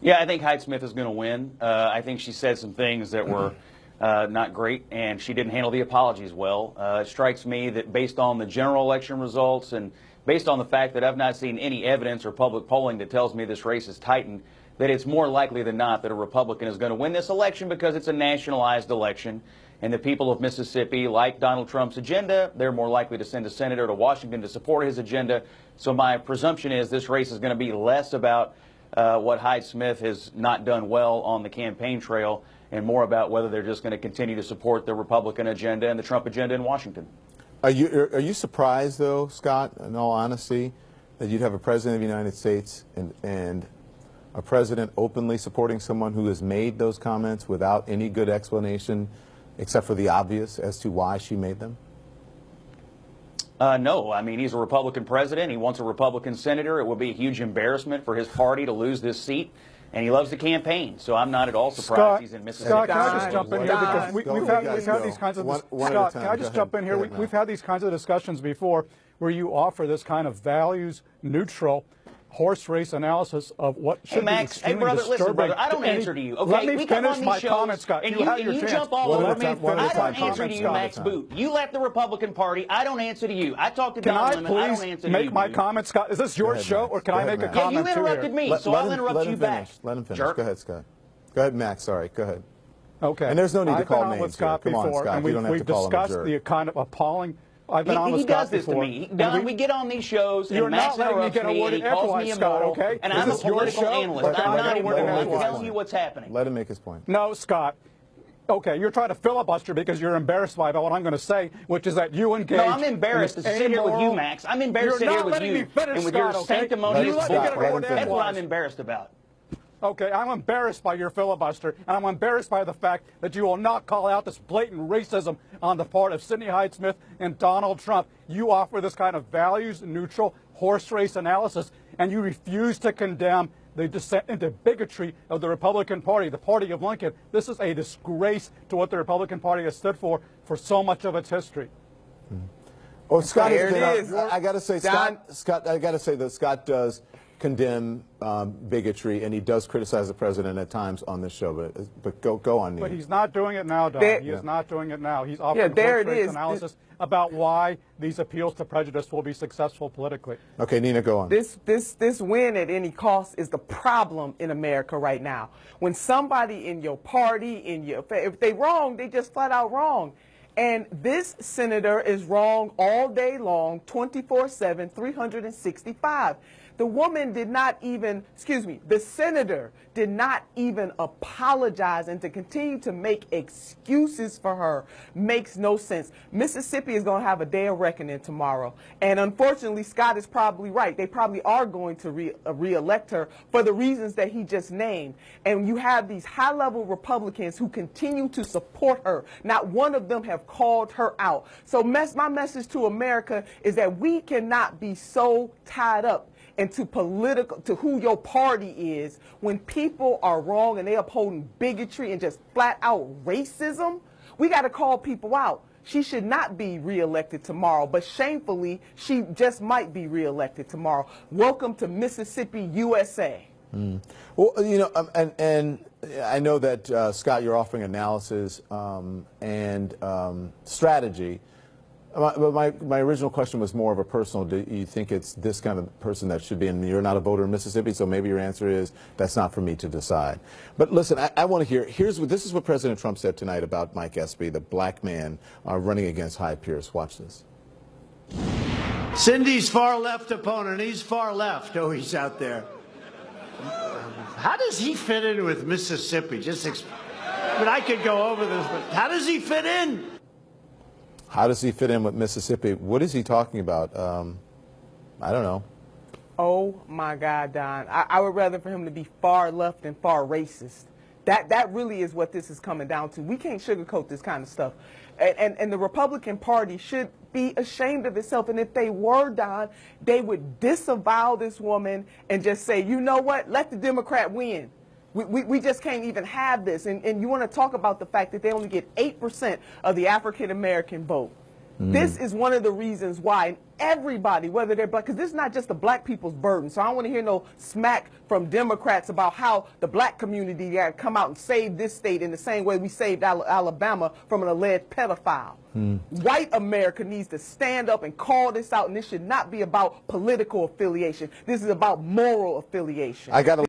Yeah, I think Hyde-Smith is going to win. I think she said some things that were not great, and she didn't handle the apologies well. It strikes me that based on the general election results and based on the fact that I've not seen any evidence or public polling that tells me this race is tightened, that it's more likely than not that a Republican is going to win this election because it's a nationalized election. And the people of Mississippi like Donald Trump's agenda. They're more likely to send a senator to Washington to support his agenda. So my presumption is this race is going to be less about what Hyde-Smith has not done well on the campaign trail and more about whether they're just going to continue to support the Republican agenda and the Trump agenda in Washington. Are you surprised, though, Scott, in all honesty, that you'd have a president of the United States and a president openly supporting someone who has made those comments without any good explanation except for the obvious as to why she made them? No. I mean, he's a Republican president. He wants a Republican senator. It would be a huge embarrassment for his party to lose this seat. And he loves to campaign. So I'm not at all surprised he's in Mississippi. Scott, can I just jump in here? Because we've had these kinds of Scott, can I just jump in here? We've had these kinds of discussions before where you offer this kind of values-neutral horse race analysis of what should be extremely disturbing. Listen, brother, I don't answer to you. Okay, let me finish my comment, Scott. And you jump all over me. I don't answer to you, Max Boot. You left the Republican Party. I don't answer to you. I talked to Don Lemmon. I don't answer to you. Can I please make my comment, Scott? Is this your show, or can I make a comment too? Yeah, you interrupted me, so I'll interrupt you back. Let him finish. Go ahead, Scott. Go ahead, Max. Sorry. Go ahead. Okay. And there's no need to call names. With Scott Come on, Scott. And we've discussed the kind of appalling. I've been on with Scott before. He does this to me. Don, we get on these shows, and Max interrupts me, and he calls me immoral, okay? And I'm a political analyst. I'm not immoral. I'm telling you what's happening. Let him make his point. No, Scott. Okay, you're trying to filibuster because you're embarrassed by what I'm going to say, which is that you engage. No, I'm embarrassed to sit here with you, Max. I'm embarrassed to sit here with you and with your sanctimonious bullcrap. That's what I'm embarrassed about. Okay, I'm embarrassed by your filibuster, and I'm embarrassed by the fact that you will not call out this blatant racism on the part of Sidney Hyde-Smith and Donald Trump. You offer this kind of values-neutral horse race analysis, and you refuse to condemn the descent into bigotry of the Republican Party, the party of Lincoln. This is a disgrace to what the Republican Party has stood for so much of its history. Oh, Scott, I got to say, Scott, I got to say that Scott does condemn bigotry, and he does criticize the president at times on this show. But go on, Nina. But he's not doing it now, Don. He is not doing it now. He's offering horse-race analysis about why these appeals to prejudice will be successful politically. Okay, Nina, go on. This win at any cost is the problem in America right now. When somebody in your party, if they wrong, they just flat out wrong. And this senator is wrong all day long, 24/7, 365. The woman did not even, the senator did not even apologize, and to continue to make excuses for her makes no sense. Mississippi is going to have a day of reckoning tomorrow. And unfortunately, Scott is probably right. They probably are going to re-elect her for the reasons that he just named. And you have these high-level Republicans who continue to support her. Not one of them have called her out. So my message to America is that we cannot be so tied up into who your party is when people are wrong and they upholding bigotry and just flat out racism. We got to call people out. She should not be reelected tomorrow, but shamefully, she just might be reelected tomorrow. Welcome to Mississippi, USA. Well, you know, and I know that, Scott, you're offering analysis and strategy. But my original question was more of a personal. Do you think it's this kind of person that should be in? You're not a voter in Mississippi, so maybe your answer is that's not for me to decide. But listen, I want to hear. This is what President Trump said tonight about Mike Espy, the black man running against Hyde Pierce. Watch this. Cindy's far left opponent. He's far left. Oh, he's out there. How does he fit in with Mississippi? But I could go over this, but how does he fit in? How does he fit in with Mississippi? What is he talking about? I don't know. Oh, my God, Don. I would rather for him to be far left than far racist. That really is what this is coming down to. We can't sugarcoat this kind of stuff. And the Republican Party should be ashamed of itself. And if they were, Don, they would disavow this woman and just say, you know what, let the Democrat win. We just can't even have this. And you want to talk about the fact that they only get 8% of the African-American vote. This is one of the reasons why, and everybody, whether they're black, because this is not just the black people's burden. So I don't want to hear no smack from Democrats about how the black community got to come out and save this state in the same way we saved Alabama from an alleged pedophile. White America needs to stand up and call this out, and this should not be about political affiliation. This is about moral affiliation. I got